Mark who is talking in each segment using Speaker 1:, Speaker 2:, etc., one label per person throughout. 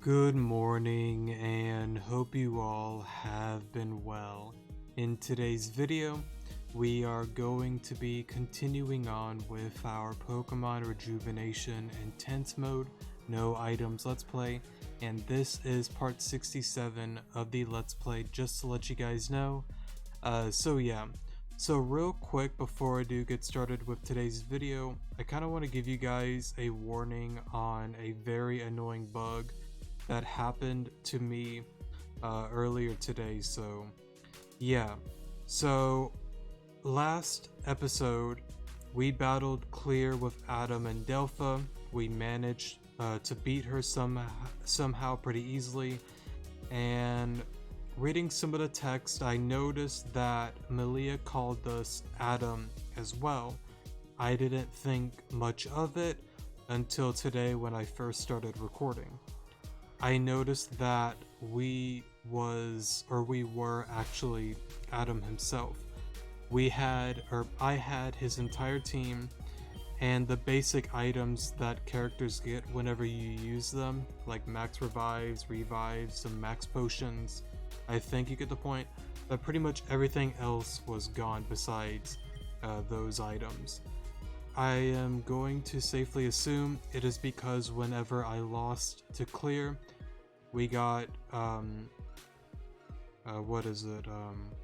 Speaker 1: Good morning and hope you all have been well. In today's video, we are going to be continuing on with our Pokemon Rejuvenation Intense Mode, No Items Let's Play, and this is part 67 of the Let's Play, just to let you guys know. So real quick before I do get started with today's video, I kind of want to give you guys a warning on a very annoying bug that happened to me earlier today. So last episode we battled Clear with Adam and Delpha. We managed to beat her somehow pretty easily, and reading some of the text I noticed that Malia called us Adam as well. I didn't think much of it until today when I first started recording. I noticed that we were actually Adam himself. I had his entire team and the basic items that characters get whenever you use them, like max revives, and max potions. I think you get the point, but pretty much everything else was gone besides those items. I am going to safely assume it is because whenever I lost to Clear, we got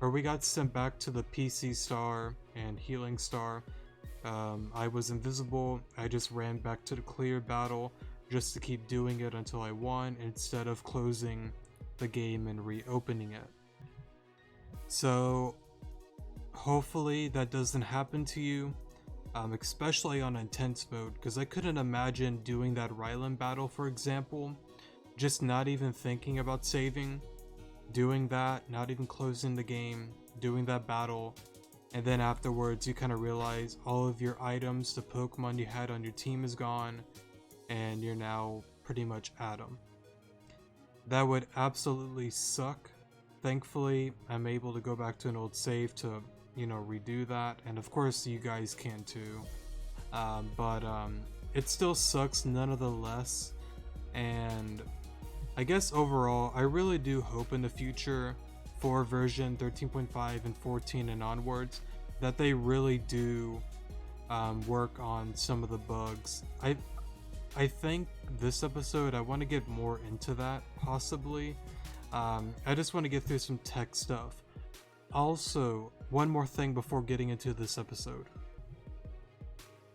Speaker 1: we got sent back to the PC star and healing star. I was invisible. I just ran back to the Clear battle just to keep doing it until I won, instead of closing the game and reopening it. So hopefully that doesn't happen to you. Especially on intense mode, because I couldn't imagine doing that Ryland battle, for example, just not even thinking about saving, doing that, not even closing the game, doing that battle, and then afterwards you kind of realize all of your items, the Pokemon you had on your team is gone, and you're now pretty much Adam. That would absolutely suck. Thankfully, I'm able to go back to an old save to redo that, and of course you guys can too, but it still sucks nonetheless. And I guess overall I really do hope in the future for version 13.5 and 14 and onwards that they really do work on some of the bugs. I think this episode I want to get more into that, possibly. I just want to get through some tech stuff. Also, one more thing before getting into this episode.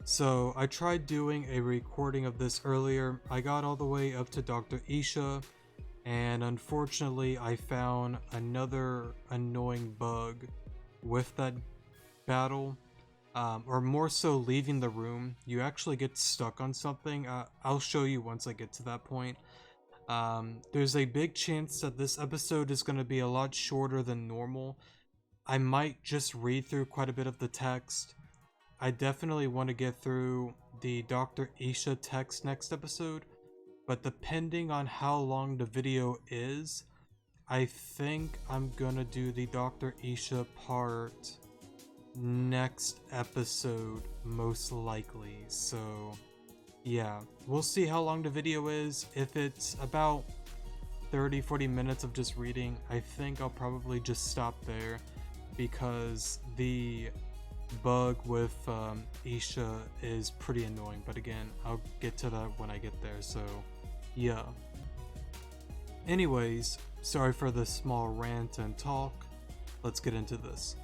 Speaker 1: So I tried doing a recording of this earlier. I got all the way up to Dr. Isha, and unfortunately I found another annoying bug with that battle, or more so leaving the room. You actually get stuck on something. I'll show you once I get to that point. There's a big chance that this episode is going to be a lot shorter than normal. I might just read through quite a bit of the text. I definitely want to get through the Dr. Isha text next episode, but depending on how long the video is, I think I'm gonna do the Dr. Isha part next episode, most likely. So yeah, we'll see how long the video is. If it's about 30-40 minutes of just reading, I think I'll probably just stop there, because the bug with Isha is pretty annoying. But again, I'll get to that when I get there, so yeah. Anyways, sorry for the small rant and talk. Let's get into this.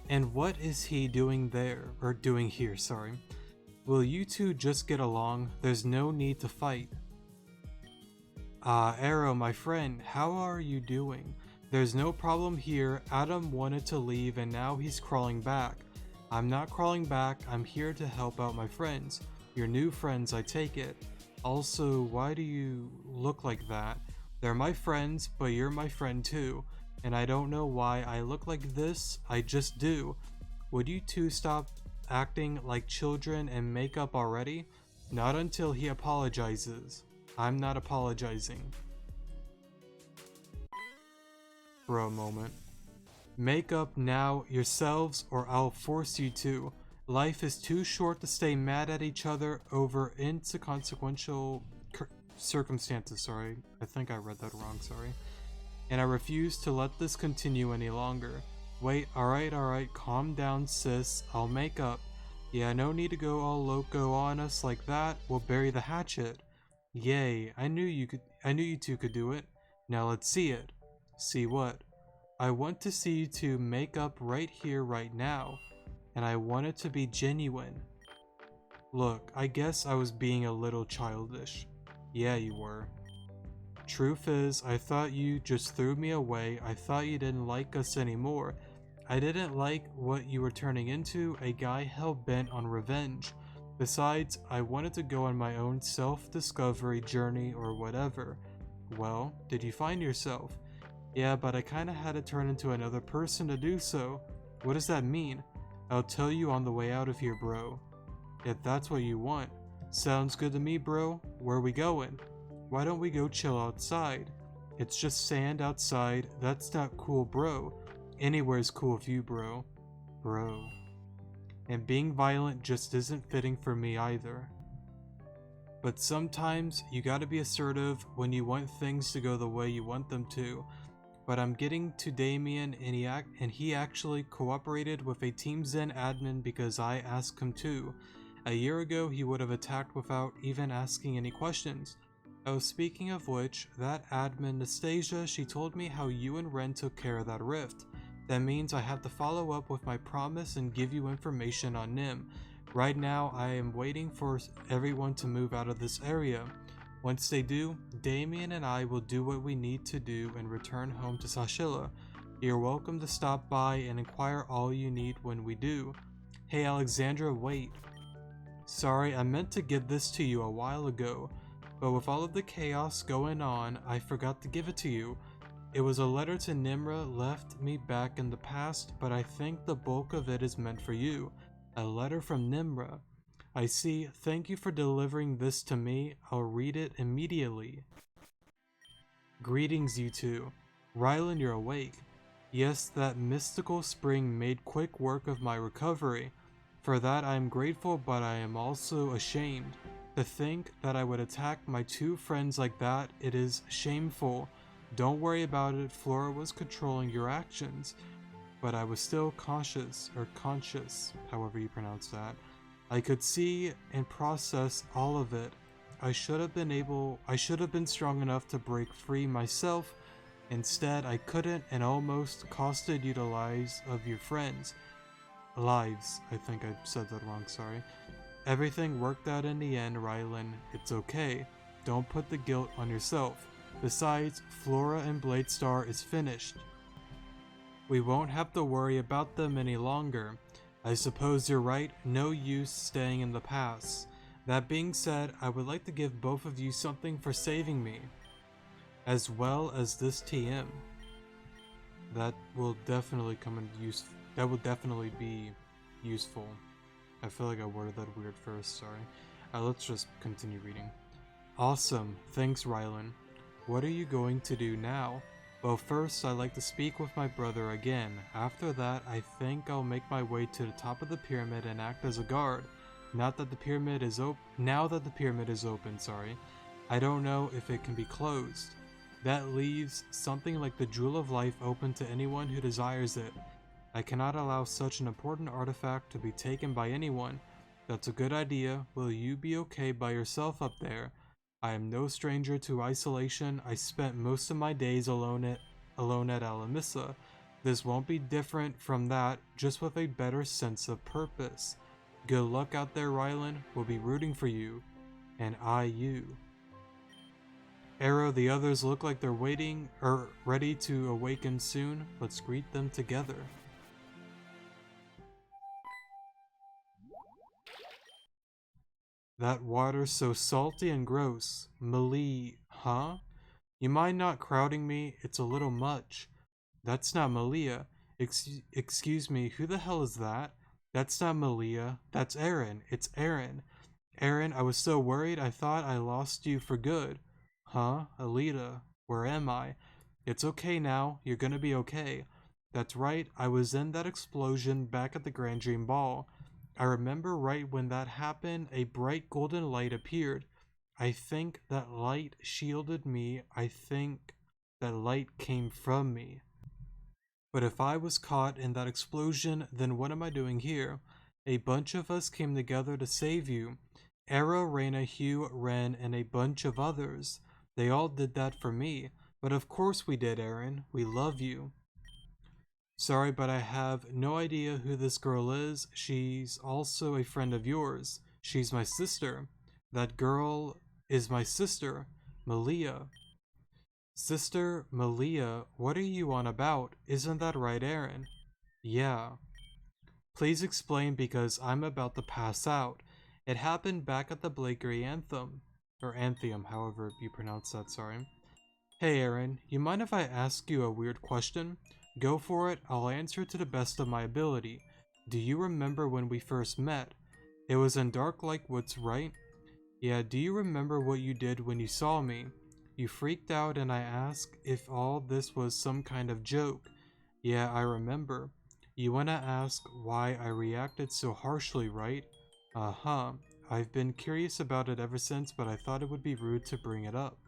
Speaker 1: And what is he doing there? Or doing here, sorry. Will you two just get along? There's no need to fight. Arrow, my friend, how are you doing? There's no problem here. Adam wanted to leave and now he's crawling back. I'm not crawling back. I'm here to help out my friends. Your new friends, I take it. Also, why do you look like that? They're my friends, but you're my friend too. And I don't know why I look like this. I just do. Would you two stop acting like children and make up already? Not until he apologizes. I'm not apologizing. Bro moment. Make up now yourselves or I'll force you to. Life is too short to stay mad at each other over inconsequential circumstances, sorry. I think I read that wrong, sorry. And I refuse to let this continue any longer. Wait, alright, calm down, sis. I'll make up. Yeah, no need to go all loco on us like that. We'll bury the hatchet. Yay, I knew you two could do it. Now let's see it. See what? I want to see you two make up right here, right now. And I want it to be genuine. Look, I guess I was being a little childish. Yeah, you were. Truth is, I thought you just threw me away. I thought you didn't like us anymore. I didn't like what you were turning into, a guy hell-bent on revenge. Besides, I wanted to go on my own self-discovery journey or whatever. Well, did you find yourself? Yeah, but I kinda had to turn into another person to do so. What does that mean? I'll tell you on the way out of here, bro. If that's what you want. Sounds good to me, bro. Where are we going? Why don't we go chill outside? It's just sand outside. That's not cool, bro. Anywhere's cool with you, bro. Bro. And being violent just isn't fitting for me either. But sometimes you gotta be assertive when you want things to go the way you want them to. But I'm getting to Damien and he actually cooperated with a Team Zen admin because I asked him to. A year ago he would have attacked without even asking any questions. Oh, speaking of which, that admin Nastasia, she told me how you and Ren took care of that rift. That means I have to follow up with my promise and give you information on Nim. Right now, I am waiting for everyone to move out of this area. Once they do, Damien and I will do what we need to do and return home to Sashila. You're welcome to stop by and inquire all you need when we do. Hey Alexandra, wait. Sorry, I meant to give this to you a while ago. But with all of the chaos going on, I forgot to give it to you. It was a letter to Nimra left me back in the past, but I think the bulk of it is meant for you. A letter from Nimra. I see. Thank you for delivering this to me. I'll read it immediately. Greetings, you two. Rylan, you're awake. Yes, that mystical spring made quick work of my recovery. For that I am grateful, but I am also ashamed. To think that I would attack my two friends like that, it is shameful. Don't worry about it, Flora was controlling your actions. But I was still conscious, however you pronounce that. I could see and process all of it. I should have been strong enough to break free myself. Instead, I couldn't and almost costed you the lives of your friends. Lives, I think I said that wrong, sorry. Everything worked out in the end, Rylan. It's okay. Don't put the guilt on yourself. Besides, Flora and Bladestar is finished. We won't have to worry about them any longer. I suppose you're right, no use staying in the past. That being said, I would like to give both of you something for saving me. As well as this TM. That will definitely come in use. That will definitely be useful. I feel like I worded that weird first, sorry. Let's just continue reading. Awesome, thanks Rylan. What are you going to do now? Well, first I'd like to speak with my brother again. After that, I think I'll make my way to the top of the pyramid and act as a guard. Now that the pyramid is open, sorry. I don't know if it can be closed. That leaves something like the Jewel of Life open to anyone who desires it. I cannot allow such an important artifact to be taken by anyone. That's a good idea. Will you be okay by yourself up there? I am no stranger to isolation. I spent most of my days alone at Alamissa. This won't be different from that, just with a better sense of purpose. Good luck out there, Rylan. We'll be rooting for you. And you. Arrow, the others look like they're ready to awaken soon. Let's greet them together. That water's so salty and gross. Malie, huh? You mind not crowding me? It's a little much. That's not Malia. Excuse me, who the hell is that? That's not Malia. That's Aaron. It's Aaron. Aaron, I was so worried I thought I lost you for good. Huh? Alita, where am I? It's okay now. You're gonna be okay. That's right, I was in that explosion back at the Grand Dream Ball. I remember right when that happened, a bright golden light appeared. I think that light shielded me. I think that light came from me. But if I was caught in that explosion, then what am I doing here? A bunch of us came together to save you. Era, Reyna, Hugh, Ren, and a bunch of others. They all did that for me. But of course we did, Aaron. We love you. Sorry, but I have no idea who this girl is. She's also a friend of yours. She's my sister. That girl is my sister, Malia. Sister Malia, what are you on about? Isn't that right, Aaron? Yeah. Please explain because I'm about to pass out. It happened back at the Blakery Anthem. Or Anthem, however you pronounce that, sorry. Hey Aaron, you mind if I ask you a weird question? Go for it, I'll answer to the best of my ability. Do you remember when we first met? It was in Dark Lake Woods, right? Yeah, do you remember what you did when you saw me? You freaked out and I asked if all this was some kind of joke. Yeah, I remember. You wanna ask why I reacted so harshly, right? Uh-huh. I've been curious about it ever since, but I thought it would be rude to bring it up.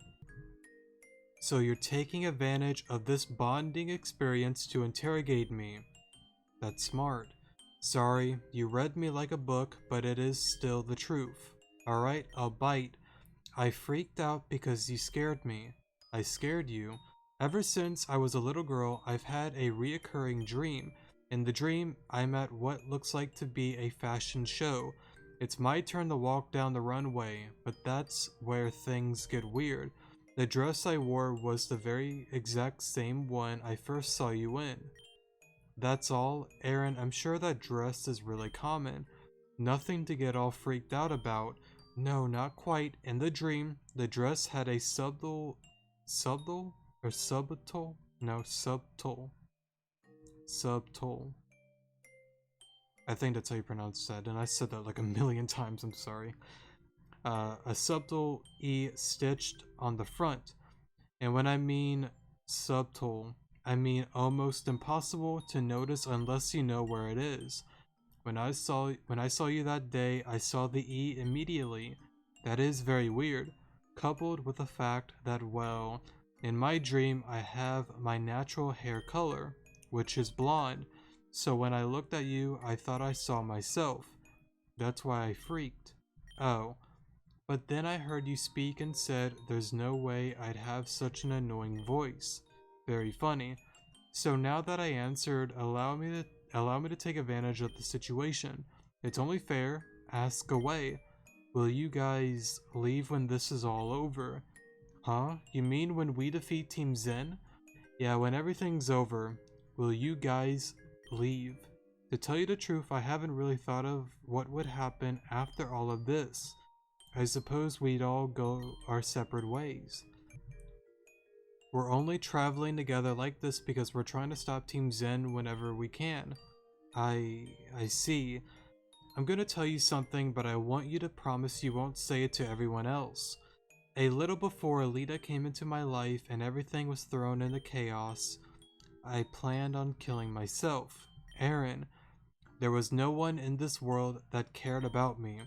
Speaker 1: So you're taking advantage of this bonding experience to interrogate me. That's smart. Sorry, you read me like a book, but it is still the truth. Alright, I'll bite. I freaked out because you scared me. I scared you. Ever since I was a little girl, I've had a reoccurring dream. In the dream, I'm at what looks like to be a fashion show. It's my turn to walk down the runway, but that's where things get weird. The dress I wore was the very exact same one I first saw you in. That's all, Aaron. I'm sure that dress is really common. Nothing to get all freaked out about. No, not quite. In the dream, the dress had a subtle, or subtle? No, subtle. Subtle. I think that's how you pronounce that, and I said that like a million times, I'm sorry. A subtle E stitched on the front. And when I mean subtle, I mean almost impossible to notice unless you know where it is. When I saw you that day, I saw the E immediately. That is very weird, coupled with the fact that, well, in my dream I have my natural hair color, which is blonde. So when I looked at you, I thought I saw myself. That's why I freaked. Oh. But then I heard you speak and said there's no way I'd have such an annoying voice. Very funny. So now that I answered, allow me to take advantage of the situation. It's only fair. Ask away. Will you guys leave when this is all over? Huh? You mean when we defeat Team Zen? Yeah, when everything's over. Will you guys leave? To tell you the truth, I haven't really thought of what would happen after all of this. I suppose we'd all go our separate ways. We're only traveling together like this because we're trying to stop Team Zen whenever we can. I see. I'm gonna tell you something, but I want you to promise you won't say it to everyone else. A little before Alita came into my life and everything was thrown into chaos, I planned on killing myself. Aaron, there was no one in this world that cared about me.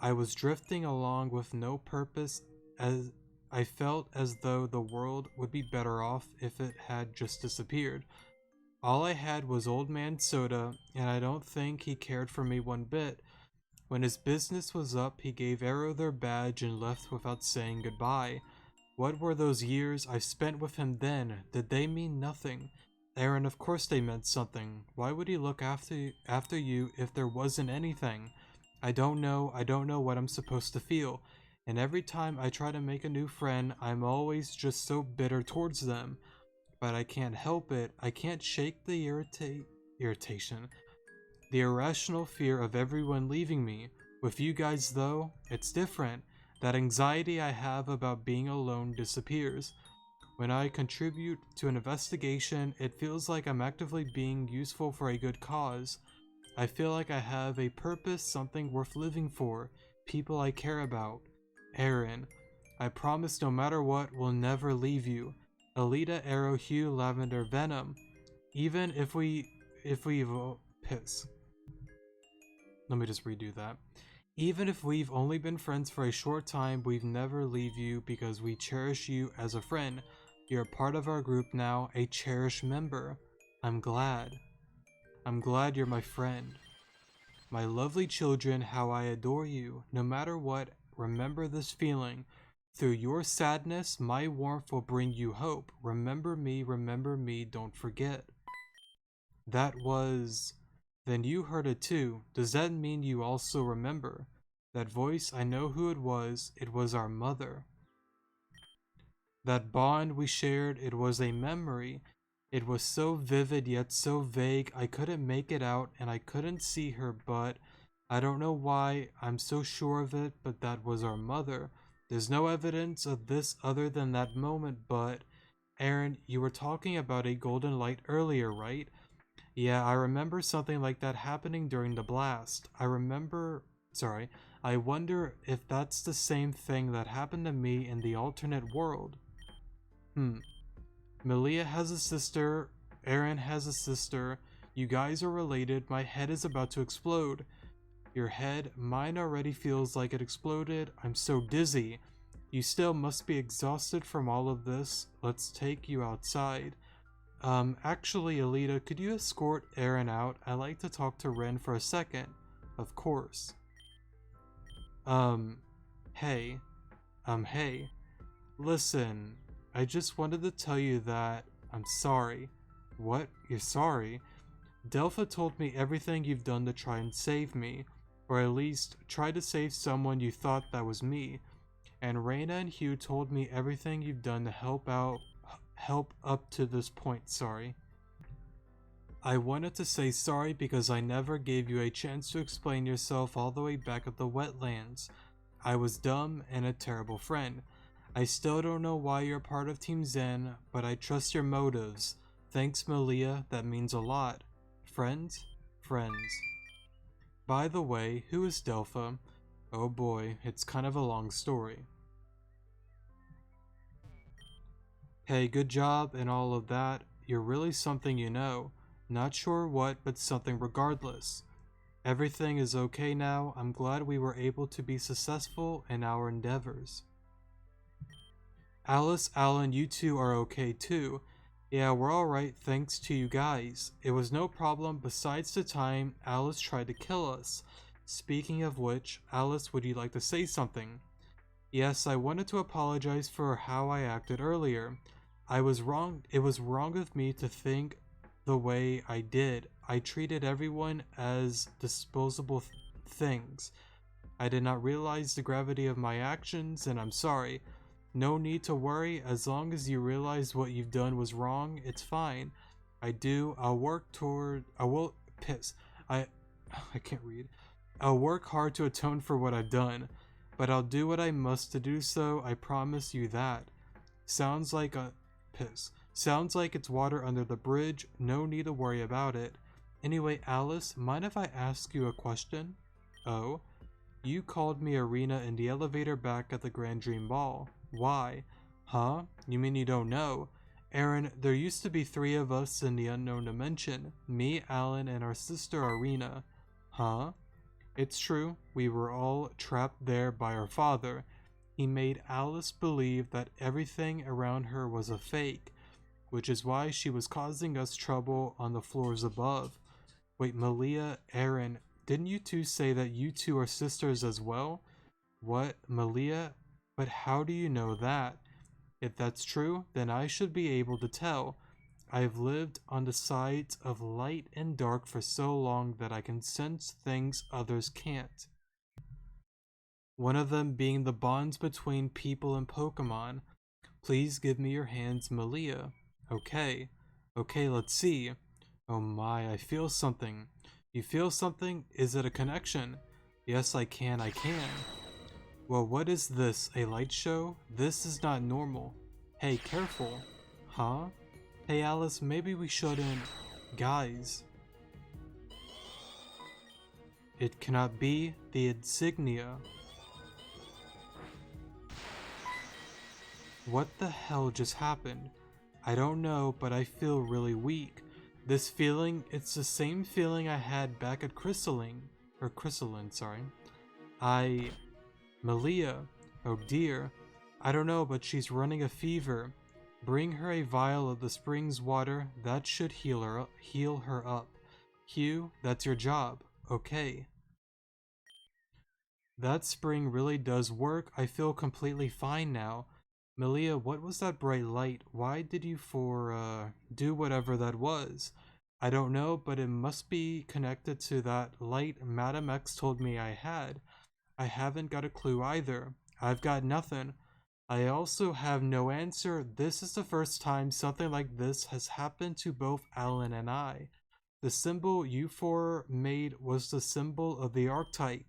Speaker 1: I was drifting along with no purpose, as I felt as though the world would be better off if it had just disappeared. All I had was Old Man Soda, and I don't think he cared for me one bit. When his business was up, he gave Arrow their badge and left without saying goodbye. What were those years I spent with him then? Did they mean nothing? Aaron, of course they meant something. Why would he look after you if there wasn't anything? I don't know what I'm supposed to feel, and every time I try to make a new friend, I'm always just so bitter towards them. But I can't help it, I can't shake the irritation. The irrational fear of everyone leaving me. With you guys though, it's different. That anxiety I have about being alone disappears. When I contribute to an investigation, it feels like I'm actively being useful for a good cause. I feel like I have a purpose, something worth living for, people I care about. Aaron, I promise no matter what, we'll never leave you. Alita, Arrow, Hugh, Lavender, Venom. Even if we piss. Let me just redo that. Even if we've only been friends for a short time, we've never leave you because we cherish you as a friend. You're a part of our group now, a cherished member. I'm glad. I'm glad you're my friend. My lovely children, how I adore you. No matter what, remember this feeling. Through your sadness, my warmth will bring you hope. Remember me, don't forget. That was... Then you heard it too. Does that mean you also remember? That voice, I know who it was our mother. That bond we shared, it was a memory. It was so vivid yet so vague, I couldn't make it out and I couldn't see her, but I don't know why I'm so sure of it, but that was our mother. There's no evidence of this other than that moment, but Aaron, you were talking about a golden light earlier, right? Yeah, I remember something like that happening during the blast. I wonder if that's the same thing that happened to me in the alternate world. Malia has a sister, Aaron has a sister, you guys are related, my head is about to explode. Your head, mine already feels like it exploded, I'm so dizzy. You still must be exhausted from all of this, let's take you outside. Actually, Alita, could you escort Aaron out? I'd like to talk to Ren for a second. Of course. Hey. Hey. Listen, I just wanted to tell you that I'm sorry. What? You're sorry? Delpha told me everything you've done to try and save me, or at least try to save someone you thought that was me. And Reina and Hugh told me everything you've done to help up to this point, sorry. I wanted to say sorry because I never gave you a chance to explain yourself all the way back at the wetlands. I was dumb and a terrible friend. I still don't know why you're part of Team Zen, but I trust your motives. Thanks, Malia, that means a lot. Friends? Friends. By the way, who is Delpha? Oh boy, it's kind of a long story. Hey, good job and all of that. You're really something, you know. Not sure what, but something regardless. Everything is okay now. I'm glad we were able to be successful in our endeavors. Alice, Alan, you two are okay too. Yeah, we're alright thanks to you guys. It was no problem besides the time Alice tried to kill us. Speaking of which, Alice, would you like to say something? Yes, I wanted to apologize for how I acted earlier. I was wrong. It was wrong of me to think the way I did. I treated everyone as disposable things. I did not realize the gravity of my actions, and I'm sorry. No need to worry, as long as you realize what you've done was wrong, it's fine. I can't read. I'll work hard to atone for what I've done, but I'll do what I must to do so, I promise you that. Sounds like it's water under the bridge, no need to worry about it. Anyway, Alice, mind if I ask you a question? Oh? You called me Arena in the elevator back at the Grand Dream Ball. Why? Huh? You mean you don't know? Aaron, there used to be 3 of us in the unknown dimension. Me, Alan, and our sister Arena. Huh? It's true, we were all trapped there by our father. He made Alice believe that everything around her was a fake, which is why she was causing us trouble on the floors above. Wait, Malia, Aaron, didn't you two say that you two are sisters as well? What, Malia? But how do you know that? If that's true, then I should be able to tell. I've lived on the sides of light and dark for so long that I can sense things others can't. One of them being the bonds between people and Pokemon. Please give me your hands, Malia. Okay. Okay, let's see. Oh my, I feel something. You feel something? Is it a connection? Yes, I can. Well, what is this? A light show? This is not normal. Hey, careful. Huh? Hey, Alice, maybe we shouldn't... Guys. It cannot be the insignia. What the hell just happened? I don't know, but I feel really weak. This feeling, it's the same feeling I had back at Chrysaline, sorry. Malia, oh dear. I don't know, but she's running a fever. Bring her a vial of the spring's water. That should heal her up. Hugh, that's your job. Okay. That spring really does work. I feel completely fine now. Malia, what was that bright light? Why did you do whatever that was? I don't know, but it must be connected to that light Madam X told me I had. I haven't got a clue either. I've got nothing. I also have no answer. This is the first time something like this has happened to both Alan and I. The symbol you four made was the symbol of the archetype.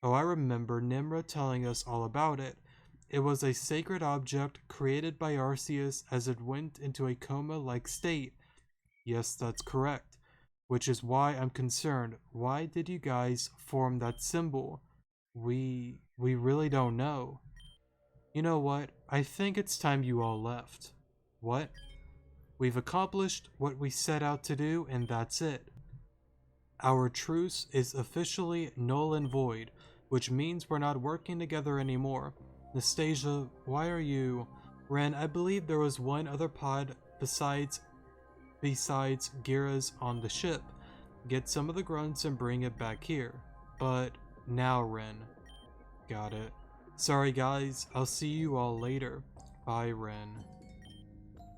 Speaker 1: Oh, I remember Nimra telling us all about it. It was a sacred object created by Arceus as it went into a coma-like state. Yes, that's correct. Which is why I'm concerned. Why did you guys form that symbol? We really don't know. You know what? I think it's time you all left. What? We've accomplished what we set out to do, and that's it. Our truce is officially null and void, which means we're not working together anymore. Nastasia, why are you... Ren, I believe there was one other pod besides Gira's on the ship. Get some of the grunts and bring it back here. But now, Ren. Got it. Sorry guys, I'll see you all later. Bye, Ren.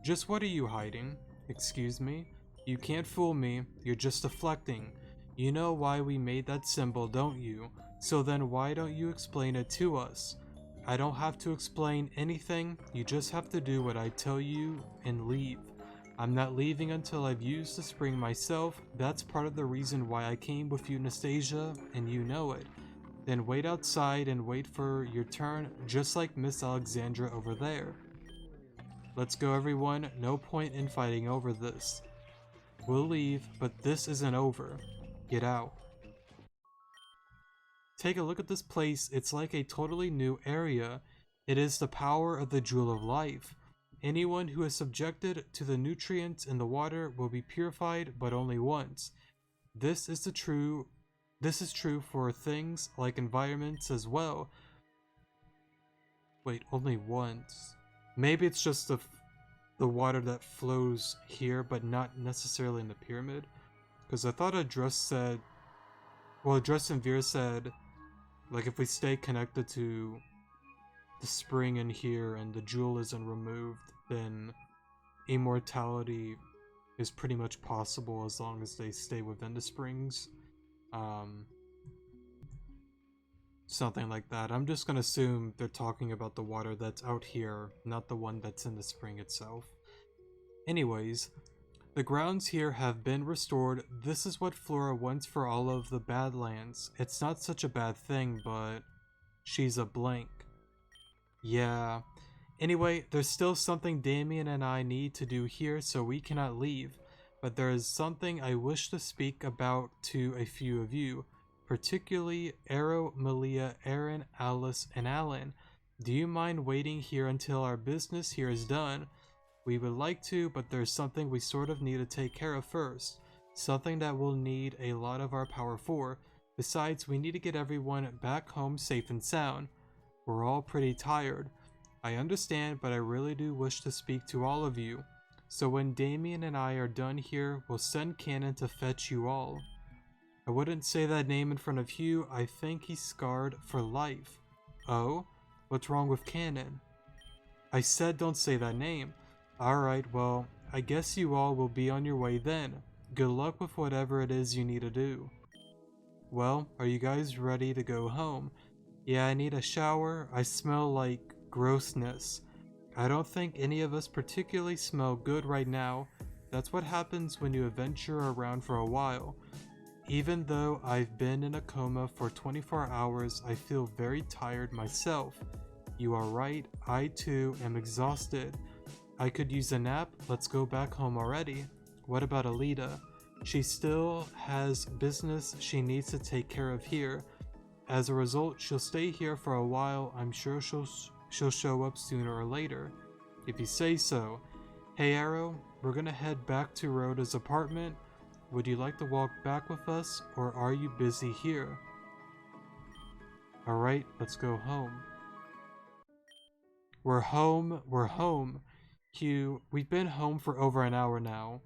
Speaker 1: Just what are you hiding? Excuse me? You can't fool me, you're just deflecting. You know why we made that symbol, don't you? So then why don't you explain it to us? I don't have to explain anything, you just have to do what I tell you and leave. I'm not leaving until I've used the spring myself. That's part of the reason why I came with you, Nastasia, and you know it. Then wait outside and wait for your turn, just like Miss Alexandra over there. Let's go everyone, no point in fighting over this. We'll leave, but this isn't over. Get out. Take a look at this place, it's like a totally new area. It is the power of the Jewel of Life. Anyone who is subjected to the nutrients in the water will be purified, but only once. This is true for things like environments as well. Wait, only once. Maybe it's just the water that flows here, but not necessarily in the pyramid. Because I thought Address said, well, Address and Veer said, like if we stay connected to the spring in here and the jewel isn't removed, then immortality is pretty much possible as long as they stay within the springs. Something like that. I'm just gonna assume they're talking about the water that's out here, not the one that's in the spring itself. Anyways, the grounds here have been restored. This is what Flora wants for all of the Badlands. It's not such a bad thing, but she's a blank. Yeah. Anyway, there's still something Damien and I need to do here, so we cannot leave. But there is something I wish to speak about to a few of you, particularly Arrow, Malia, Aaron, Alice, and Alan. Do you mind waiting here until our business here is done? We would like to, but there's something we sort of need to take care of first. Something that we'll need a lot of our power for. Besides, we need to get everyone back home safe and sound. We're all pretty tired. I understand, but I really do wish to speak to all of you. So when Damien and I are done here, we'll send Cannon to fetch you all. I wouldn't say that name in front of Hugh. I think he's scarred for life. Oh? What's wrong with Cannon? I said don't say that name. Alright, well, I guess you all will be on your way then. Good luck with whatever it is you need to do. Well, are you guys ready to go home? Yeah, I need a shower. I smell like grossness. I don't think any of us particularly smell good right now. That's what happens when you adventure around for a while. Even though I've been in a coma for 24 hours, I feel very tired myself. You are right, I too am exhausted. I could use a nap. Let's go back home already. What about Alita? She still has business she needs to take care of here. As a result, she'll stay here for a while. I'm sure she'll show up sooner or later. If you say so. Hey Arrow, we're gonna head back to Rhoda's apartment. Would you like to walk back with us, or are you busy here? Alright, let's go home. We're home, we're home. Hugh, we've been home for over an hour now.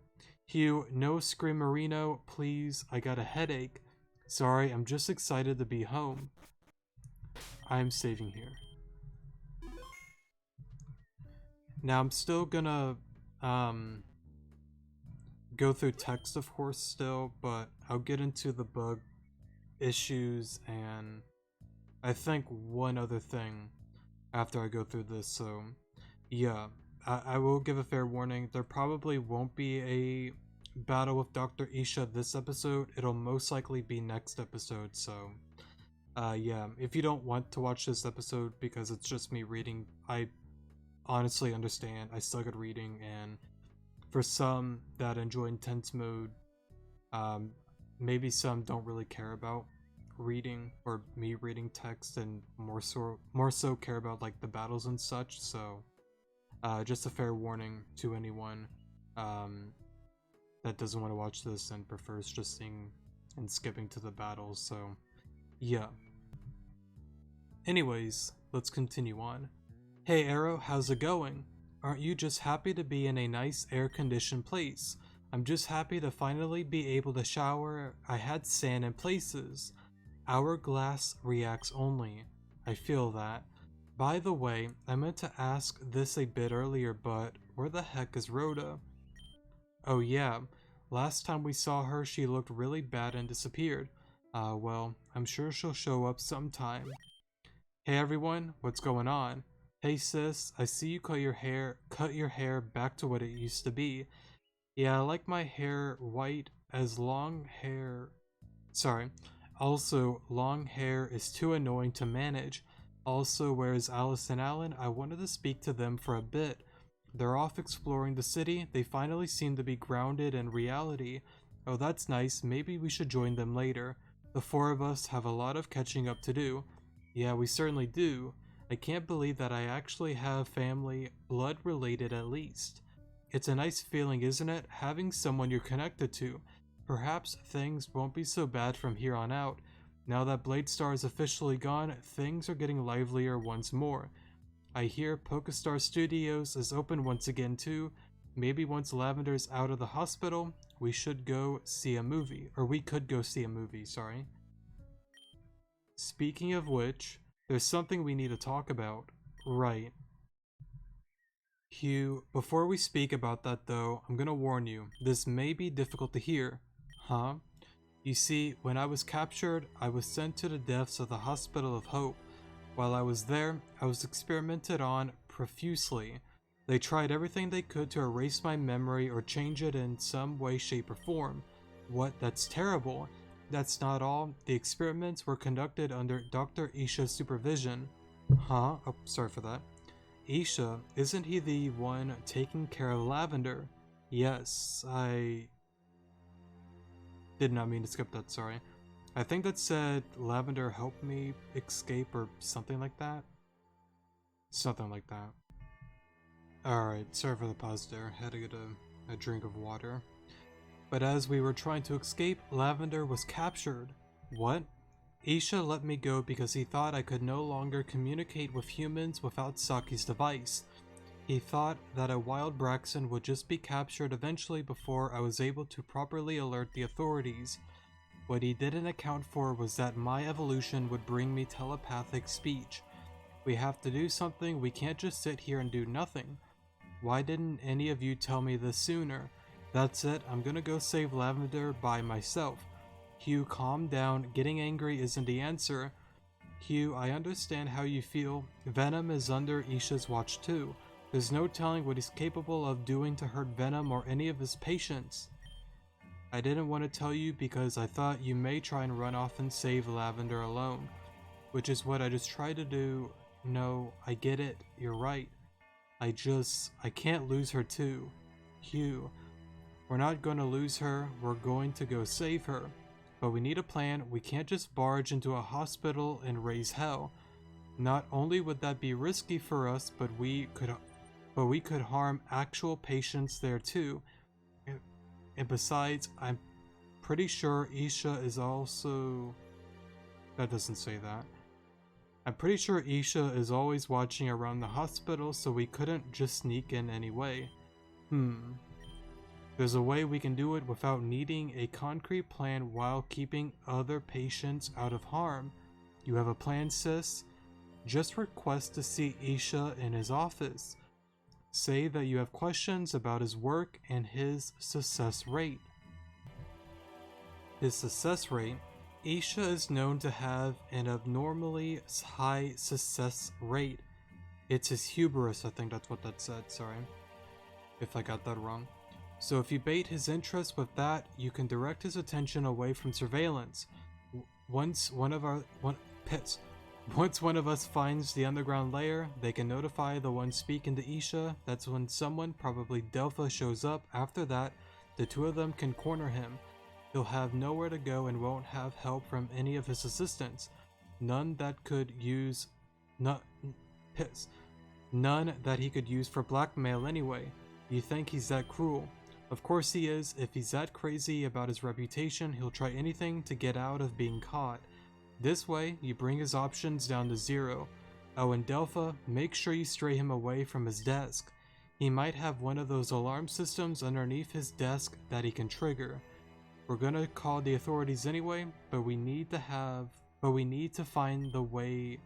Speaker 1: Hugh, no screamerino, please. I got a headache. Sorry, I'm just excited to be home. I'm saving here. Now I'm still gonna go through text, of course, still, but I'll get into the bug issues and I think one other thing after I go through this. So yeah, I will give a fair warning. There probably won't be a battle with Dr. Isha this episode. It'll most likely be next episode. So yeah, if you don't want to watch this episode because it's just me reading, I honestly understand. I suck at reading, and for some that enjoy intense mode, maybe some don't really care about reading or me reading text and more so care about like the battles and such. So just a fair warning to anyone that doesn't want to watch this and prefers just seeing and skipping to the battles. So yeah, anyways, let's continue on. Hey Arrow, how's it going? Aren't you just happy to be in a nice air-conditioned place? I'm just happy to finally be able to shower. I had sand in places. Hourglass reacts only. I feel that. By the way, I meant to ask this a bit earlier, but where the heck is Rhoda? Oh yeah, last time we saw her she looked really bad and disappeared. Well, I'm sure she'll show up sometime. Hey everyone, what's going on? Hey sis, I see you cut your hair back to what it used to be. Yeah, I like my hair white as long hair. Sorry. Also, long hair is too annoying to manage. Also, where's Alice and Alan? I wanted to speak to them for a bit. They're off exploring the city. They finally seem to be grounded in reality. Oh, that's nice. Maybe we should join them later. The four of us have a lot of catching up to do. Yeah, we certainly do. I can't believe that I actually have family, blood related at least. It's a nice feeling, isn't it? Having someone you're connected to. Perhaps things won't be so bad from here on out. Now that Bladestar is officially gone, things are getting livelier once more. I hear Pokestar Studios is open once again too. Maybe once Lavender's out of the hospital, we should go see a movie. Or we could go see a movie, sorry. Speaking of which, there's something we need to talk about. Right. Hugh, before we speak about that though, I'm gonna warn you, this may be difficult to hear. Huh? You see, when I was captured, I was sent to the depths of the Hospital of Hope. While I was there, I was experimented on profusely. They tried everything they could to erase my memory or change it in some way, shape, or form. What? That's terrible. That's not all. The experiments were conducted under Dr. Isha's supervision. Huh? Oh, sorry for that. Isha, isn't he the one taking care of Lavender? Yes, I did not mean to skip that, sorry. I think that said Lavender helped me escape or something like that. Something like that. Alright, sorry for the pause there. Had to get a drink of water. But as we were trying to escape, Lavender was captured. What? Isha let me go because he thought I could no longer communicate with humans without Saki's device. He thought that a wild Braxton would just be captured eventually before I was able to properly alert the authorities. What he didn't account for was that my evolution would bring me telepathic speech. We have to do something, we can't just sit here and do nothing. Why didn't any of you tell me this sooner? That's it, I'm gonna go save Lavender by myself. Hugh, calm down, getting angry isn't the answer. Hugh, I understand how you feel. Venom is under Isha's watch too. There's no telling what he's capable of doing to hurt Venom or any of his patients. I didn't want to tell you because I thought you may try and run off and save Lavender alone, which is what I just tried to do. No, I get it, you're right. I can't lose her too. Hugh, we're not going to lose her, we're going to go save her. But we need a plan, we can't just barge into a hospital and raise hell. Not only would that be risky for us, but we could harm actual patients there too. And besides, I'm pretty sure Isha is also... That doesn't say that. I'm pretty sure Isha is always watching around the hospital, so we couldn't just sneak in anyway. There's a way we can do it without needing a concrete plan while keeping other patients out of harm. You have a plan, sis? Just request to see Isha in his office. Say that you have questions about his work and his success rate. His success rate? Isha is known to have an abnormally high success rate. It's his hubris, I think that's what that said, sorry if I got that wrong. So if you bait his interest with that, you can direct his attention away from surveillance. Once one of us finds the underground layer, they can notify the one speaking to Isha. That's when someone, probably Delpha, shows up. After that, the two of them can corner him. He'll have nowhere to go and won't have help from any of his assistants. None that he could use for blackmail anyway. You think he's that cruel? Of course he is. If he's that crazy about his reputation, he'll try anything to get out of being caught. This way, you bring his options down to zero. Oh, and Delpha, make sure you stray him away from his desk. He might have one of those alarm systems underneath his desk that he can trigger. We're gonna call the authorities anyway, but we need to find the way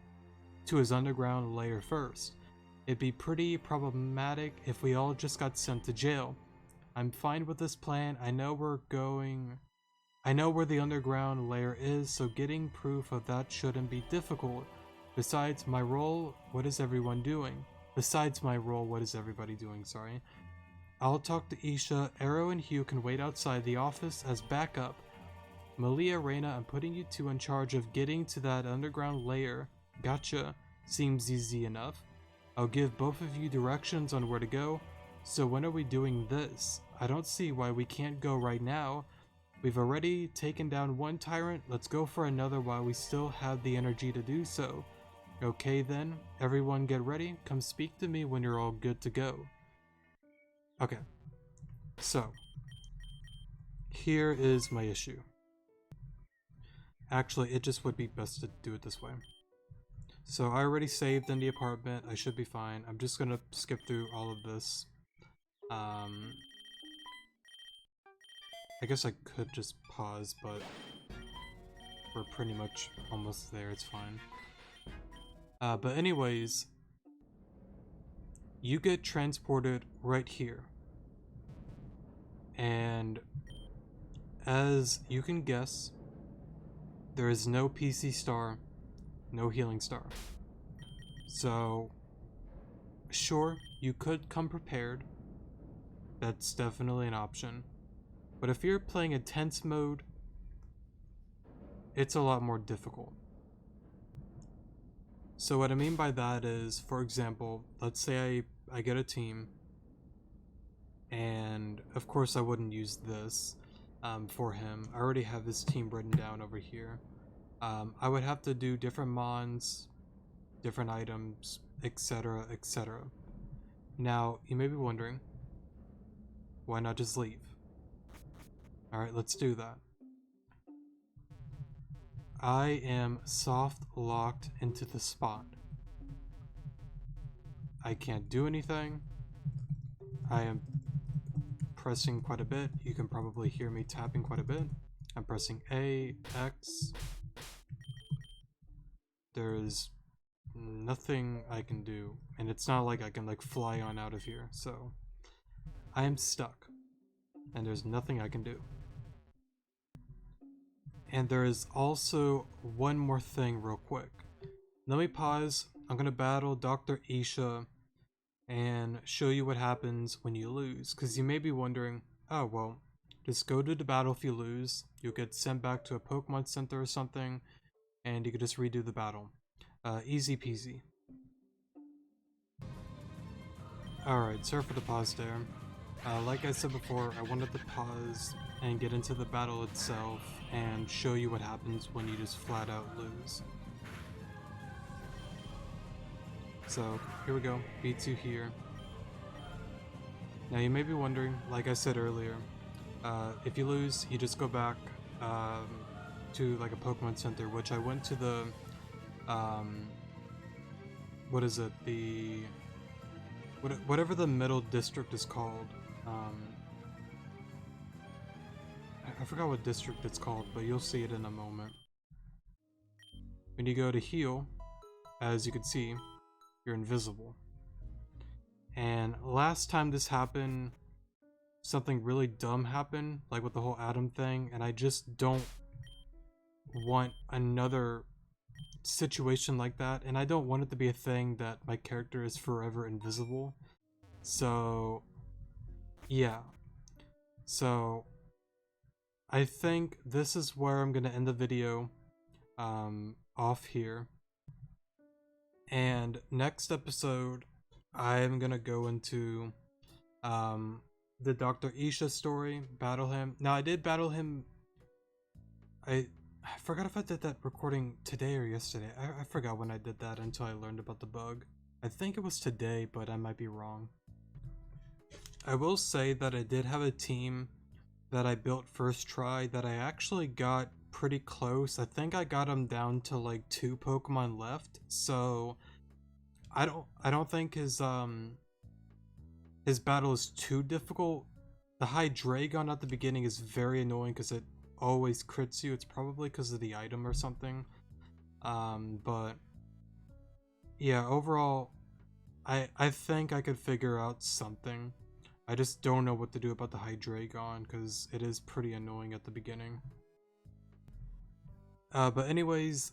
Speaker 1: to his underground lair first. It'd be pretty problematic if we all just got sent to jail. I'm fine with this plan. I know where the underground lair is, so getting proof of that shouldn't be difficult. Besides my role, what is everybody doing? Sorry. I'll talk to Isha. Arrow and Hugh can wait outside the office as backup. Malia, Reina, I'm putting you two in charge of getting to that underground lair. Gotcha. Seems easy enough. I'll give both of you directions on where to go. So when are we doing this? I don't see why we can't go right now. We've already taken down one tyrant. Let's go for another while we still have the energy to do so. Okay then, everyone get ready. Come speak to me when you're all good to go. Okay, so here is my issue. Actually, it just would be best to do it this way. So I already saved in the apartment. I should be fine. I'm just gonna skip through all of this. I guess I could just pause, but we're pretty much almost there. It's fine. But anyways, you get transported right here. And as you can guess, there is no PC star, no healing star. So, sure, you could come prepared. That's definitely an option. But if you're playing intense mode, it's a lot more difficult. So what I mean by that is, for example, let's say I get a team, and of course I wouldn't use this for him. I already have his team written down over here. I would have to do different mons, different items, etc, etc. Now, you may be wondering, why not just leave? Alright, let's do that. I am soft locked into the spot. I can't do anything. I am pressing quite a bit. You can probably hear me tapping quite a bit. I'm pressing A, X. There's nothing I can do, and it's not like I can like fly on out of here, so I am stuck, and there's nothing I can do. And there is also one more thing real quick. Let me pause. I'm gonna battle Dr. Isha and show you what happens when you lose, because you may be wondering, oh well, just go to the battle. If you lose, you'll get sent back to a Pokemon Center or something, and you can just redo the battle. Easy peasy. Alright, sorry for the pause there. Like I said before, I wanted to pause and get into the battle itself and show you what happens when you just flat out lose. So, here we go, B2 here. Now you may be wondering, like I said earlier, if you lose, you just go back to like a Pokemon Center, which I went to the what is it, whatever the middle district is called. I forgot what district it's called, but you'll see it in a moment. When you go to heal, as you can see, you're invisible. And last time this happened, something really dumb happened, like with the whole Adam thing, and I just don't want another situation like that, and I don't want it to be a thing that my character is forever invisible. So yeah, so I think this is where I'm gonna end the video off here, and next episode I'm gonna go into the Dr. Isha story, battle him. Now I did battle him. I forgot if I did that recording today or yesterday. I forgot when I did that until I learned about the bug. I think it was today, but I might be wrong. I will say that I did have a team that I built first try that I actually got pretty close. I think I got him down to like 2 Pokemon left. So I don't think his battle is too difficult. The Hydreigon at the beginning is very annoying because it always crits you. It's probably because of the item or something. But yeah, overall, I think I could figure out something. I just don't know what to do about the Hydreigon because it is pretty annoying at the beginning. But anyways,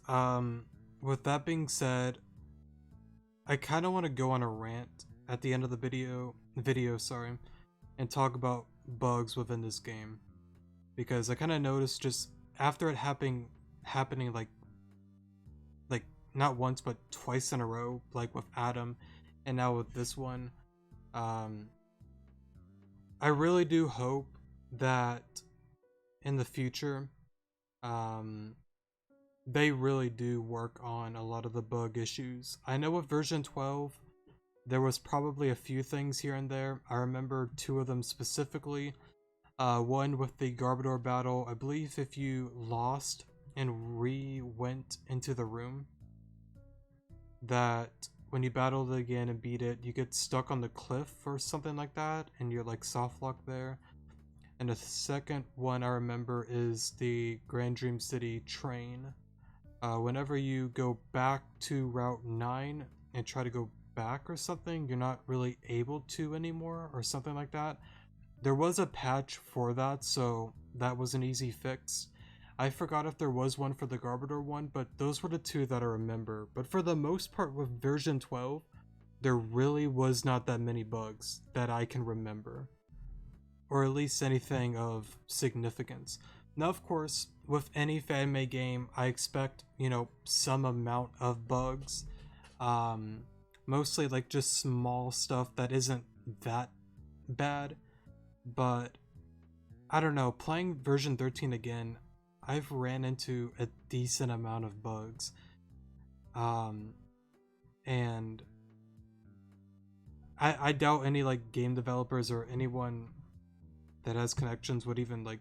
Speaker 1: with that being said, I kind of want to go on a rant at the end of the video, and talk about bugs within this game, because I kind of noticed just after it happening like not once but twice in a row, like with Adam and now with this one. I really do hope that in the future they really do work on a lot of the bug issues. I know with version 12 there was probably a few things here and there. I remember 2 of them specifically. One with the Garbodor battle. I believe if you lost and went into the room, that when you battled it again and beat it, you get stuck on the cliff or something like that, and you're like soft locked there. And the second one I remember is the Grand Dream City train. Whenever you go back to Route 9 and try to go back or something, you're not really able to anymore or something like that. There was a patch for that, so that was an easy fix. I forgot if there was one for the Garbodor one, but those were the 2 that I remember. But for the most part with version 12, there really was not that many bugs that I can remember, or at least anything of significance. Now, of course, with any fan-made game, I expect, you know, some amount of bugs. Mostly like just small stuff that isn't that bad. But I don't know, playing version 13 again, I've ran into a decent amount of bugs. And I doubt any like game developers or anyone that has connections would even like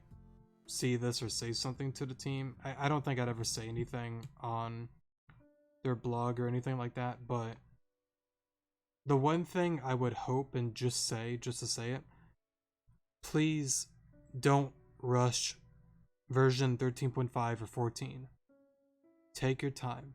Speaker 1: see this or say something to the team. I don't think I'd ever say anything on their blog or anything like that, but the one thing I would hope and just to say it, please don't rush version 13.5 or 14. Take your time.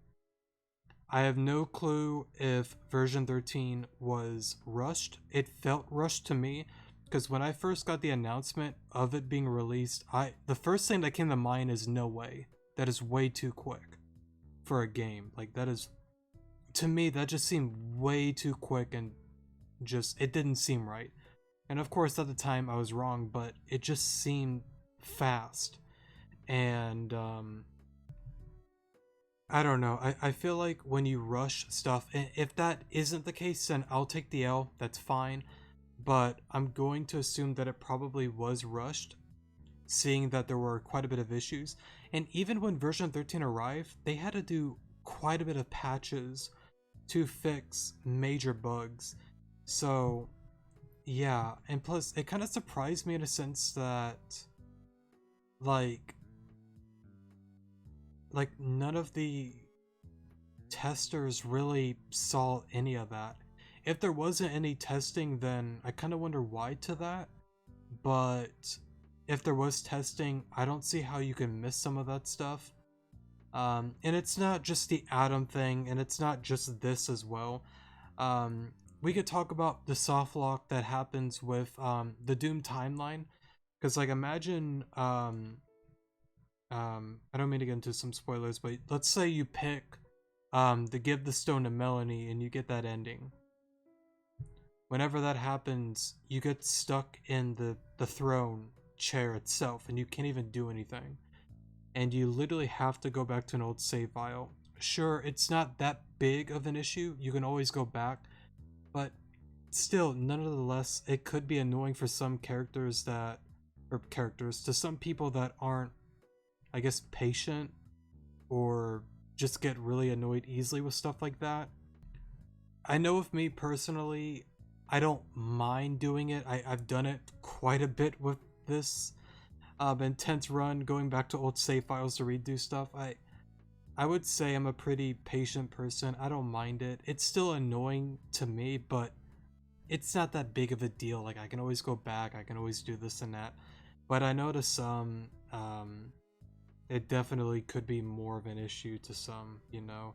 Speaker 1: I have no clue if version 13 was rushed. It felt rushed to me, because when I first got the announcement of it being released, the first thing that came to mind is no way. That is way too quick for a game. Like, that is, to me, that just seemed way too quick, and just, it didn't seem right. And of course at the time I was wrong, but it just seemed fast. And I don't know, I feel like when you rush stuff, if that isn't the case, then I'll take the L, that's fine. But I'm going to assume that it probably was rushed, seeing that there were quite a bit of issues. And even when version 13 arrived, they had to do quite a bit of patches to fix major bugs. So yeah, and plus it kind of surprised me in a sense that like none of the testers really saw any of that. If there wasn't any testing, then I kind of wonder why to that. But if there was testing, I don't see how you can miss some of that stuff. And it's not just the Atom thing, and it's not just this as well. We could talk about the soft lock that happens with the Doom timeline, because like imagine I don't mean to get into some spoilers, but let's say you pick to give the stone to Melanie and you get that ending. Whenever that happens, you get stuck in the throne chair itself and you can't even do anything. And you literally have to go back to an old save file. Sure, it's not that big of an issue, you can always go back, but still, nonetheless, it could be annoying for some characters that, or characters, to some people that aren't, I guess, patient, or just get really annoyed easily with stuff like that. I know with me personally, I don't mind doing it. I've done it quite a bit with this intense run, going back to old save files to redo stuff. I would say I'm a pretty patient person. I don't mind it. It's still annoying to me, but it's not that big of a deal. Like, I can always go back, I can always do this and that. But I know to some, it definitely could be more of an issue to some, you know?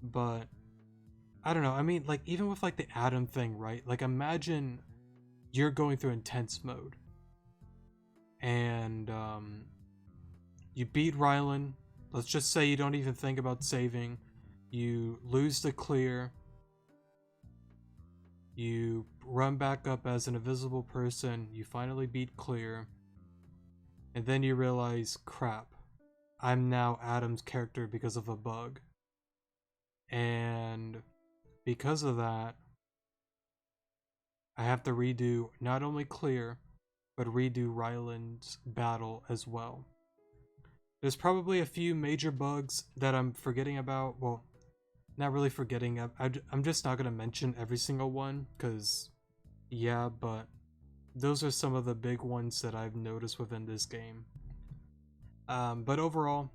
Speaker 1: But I don't know. I mean, like, even with like the Atom thing, right? Like, imagine you're going through intense mode and you beat Rylan. Let's just say you don't even think about saving. You lose the clear. You run back up as an invisible person. You finally beat clear. And then you realize, crap, I'm now Adam's character because of a bug. And because of that, I have to redo not only clear, but redo Ryland's battle as well. There's probably a few major bugs that I'm forgetting about. Well, not really forgetting. I'm just not going to mention every single one, because, yeah, but those are some of the big ones that I've noticed within this game. But overall,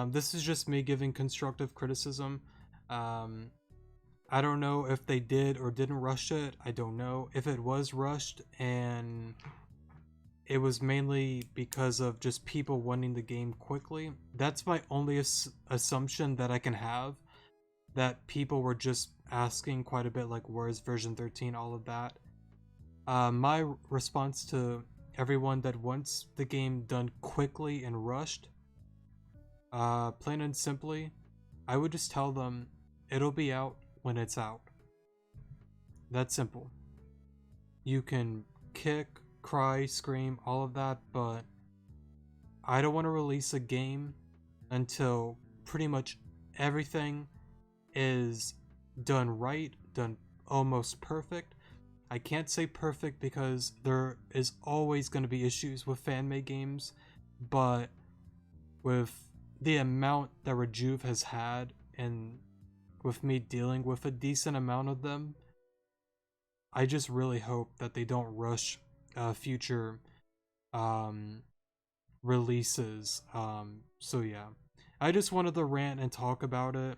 Speaker 1: this is just me giving constructive criticism. I don't know if they did or didn't rush it. I don't know. If it was rushed and it was mainly because of just people wanting the game quickly, that's my only assumption that I can have. That people were just asking quite a bit, like, where's version 13, all of that. My response to everyone that wants the game done quickly and rushed, plain and simply, I would just tell them it'll be out when it's out. That's simple. You can kick, cry, scream, all of that, but I don't want to release a game until pretty much everything is done right, done almost perfect. I can't say perfect because there is always going to be issues with fan-made games, but with the amount that Rejuve has had, and with me dealing with a decent amount of them, I just really hope that they don't rush future releases. So yeah, I just wanted to rant and talk about it.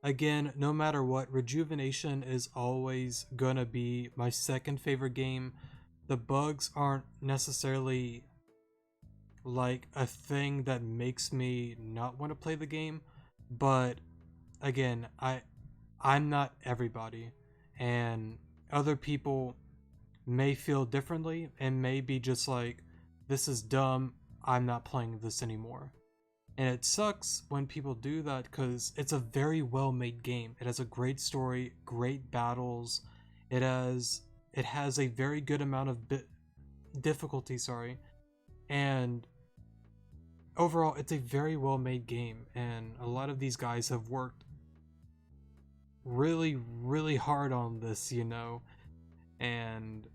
Speaker 1: Again, no matter what, Rejuvenation is always gonna be my second favorite game. The bugs aren't necessarily like a thing that makes me not want to play the game, but again, I'm not everybody, and other people may feel differently and may be just like, this is dumb, I'm not playing this anymore. And it sucks when people do that because it's a very well made game. It has a great story, great battles. It has a very good amount of difficulty, sorry. And overall, it's a very well made game, and a lot of these guys have worked really, really hard on this, you know. And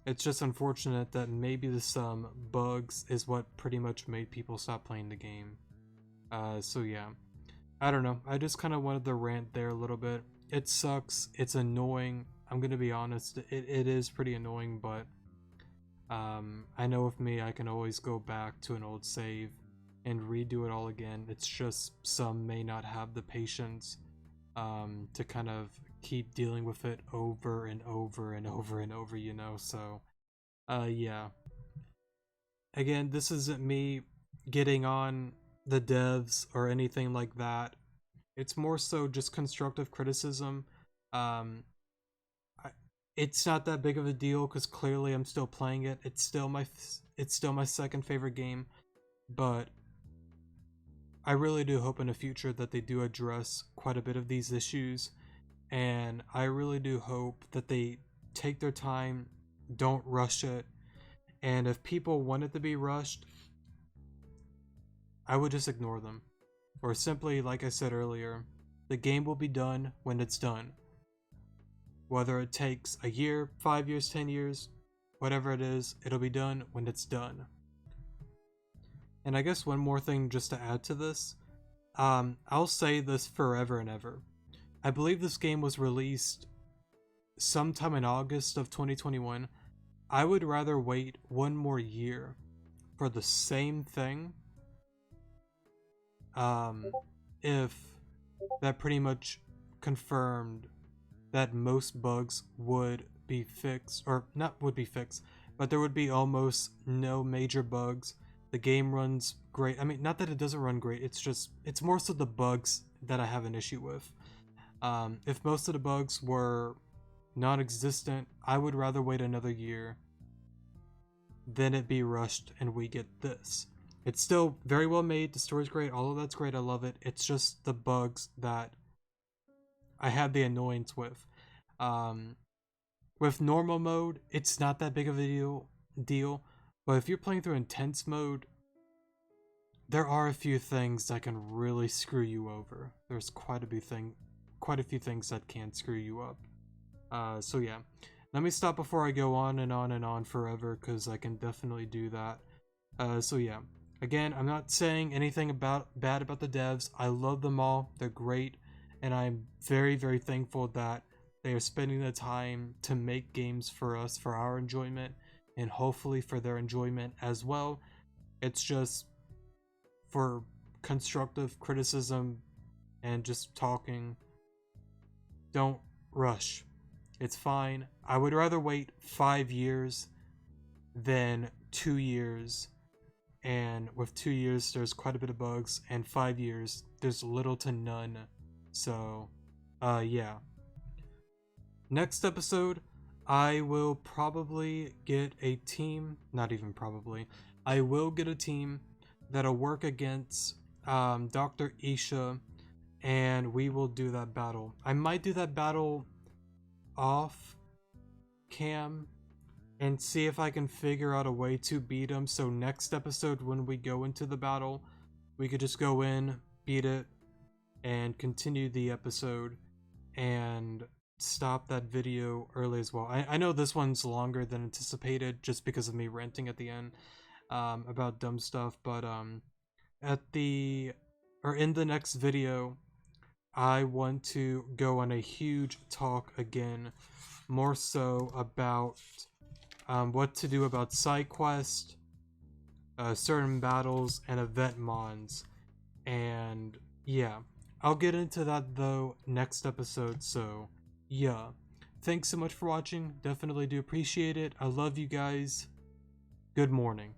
Speaker 1: it's just unfortunate that maybe the some bugs is what pretty much made people stop playing the game. So yeah, I don't know. I just kind of wanted to rant there a little bit. It sucks. It's annoying. I'm gonna be honest. It is pretty annoying, but I know with me, I can always go back to an old save and redo it all again. It's just some may not have the patience to kind of keep dealing with it over and over and over and over, you know. So yeah, again, this isn't me getting on the devs or anything like that. It's more so just constructive criticism. um I, it's not that big of a deal because clearly I'm still playing it. It's still my second favorite game, but I really do hope in the future that they do address quite a bit of these issues, and I really do hope that they take their time, don't rush it, and if people want it to be rushed, I would just ignore them. Or simply, like I said earlier, the game will be done when it's done. Whether it takes a year, 5 years, 10 years, whatever it is, it'll be done when it's done. And I guess one more thing just to add to this, I'll say this forever and ever. I believe this game was released sometime in August of 2021. I would rather wait one more year for the same thing, if that pretty much confirmed that most bugs would be fixed, or not would be fixed, but there would be almost no major bugs. The game runs great. I mean, not that it doesn't run great, it's more so the bugs that I have an issue with. If most of the bugs were non-existent, I would rather wait another year than it be rushed and we get this. It's still very well made, the story's great, all of that's great, I love it. It's just the bugs that I have the annoyance with. With normal mode, it's not that big of a deal, but if you're playing through intense mode, there are a few things that can really screw you over. There's quite a few things that can screw you up. So yeah, let me stop before I go on and on and on forever, because I can definitely do that. So yeah, again, I'm not saying anything bad about the devs. I love them all. They're great, and I'm very, very thankful that they are spending the time to make games for us, for our enjoyment, and hopefully for their enjoyment as well. It's just for constructive criticism and just talking. Don't rush. It's fine. I would rather wait 5 years than 2 years. And with 2 years, there's quite a bit of bugs, and 5 years, there's little to none. So, yeah. Next episode, I will probably get a team, not even probably, I will get a team that'll work against Dr. Isha, and we will do that battle. I might do that battle off cam and see if I can figure out a way to beat him. So next episode, when we go into the battle, we could just go in, beat it, and continue the episode and stop that video early as well. I know this one's longer than anticipated just because of me ranting at the end about dumb stuff, but in the next video, I want to go on a huge talk again, more so about what to do about side quest, certain battles, and event mons. And yeah, I'll get into that though next episode. So yeah, thanks so much for watching. Definitely do appreciate it. I love you guys. Good morning.